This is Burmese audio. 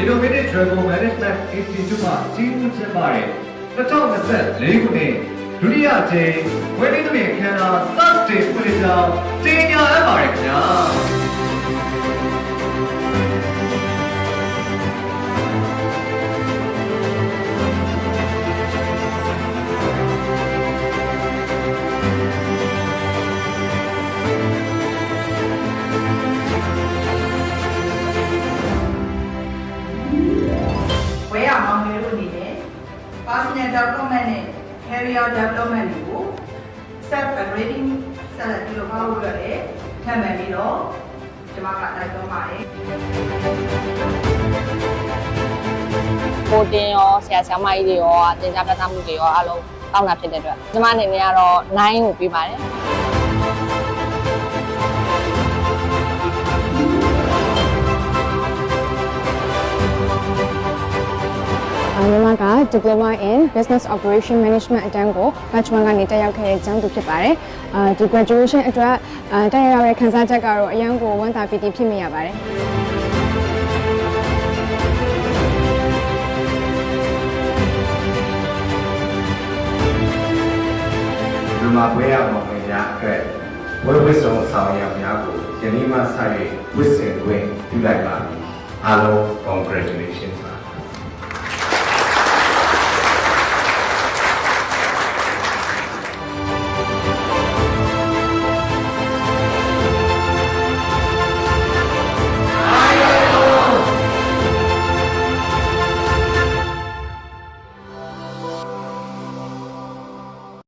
Innovative Travel Management Institute မှာကြီးမှုကျင်းပတဲ့2024ခုနှစ်ဒုတိယကြိမ်ဝင်းသမီးအခမ်းအနားစတင်ဖွင့်ကြောင်းကြေညာအပ်ပါတယ်ခင်ဗျာဝဲရမောင်လေးတို့အနေနဲ့ personal development နဲ့ career development တွေကို self grading ဆက်လက်ပြုလုပ်ဖို့ရတယ်ထပ်မံပြီးတော့ကျွန်မကတိုက်တွန်းပါတယ်ကိုတင်ရောဆရာဆရာမကြီးတွေရောတင်ကြားပြသမှုတွေရောအားလုံးတောင်းတာဖြစ်တဲ့အတွက်ကျွန်မအနေနဲ့ကတော့9ကိုပြီးပါတယ်မြန်မာက Diploma in Business Operation Management အတန်းကို Batch 1ကနေတက်ရောက်ခဲ့တဲ့ကျောင်းသူဖြစ်ပါတယ်။ဒီ graduation အတွက်တက်ရောက်ရတဲ့ခံစားချက်ကတော့အရန်ကိုဝမ်းသာပီတိဖြစ်မိရပါတယ်။လူမှာဝဲရမောင်ငယ်များအတွက်ဝဲဝစ်ဆောင်ဆောင်ရများကိုယနေ့မှစ၍ဝစ်စင်တွင်ပြုလိုက်ပါအားလုံး congratulation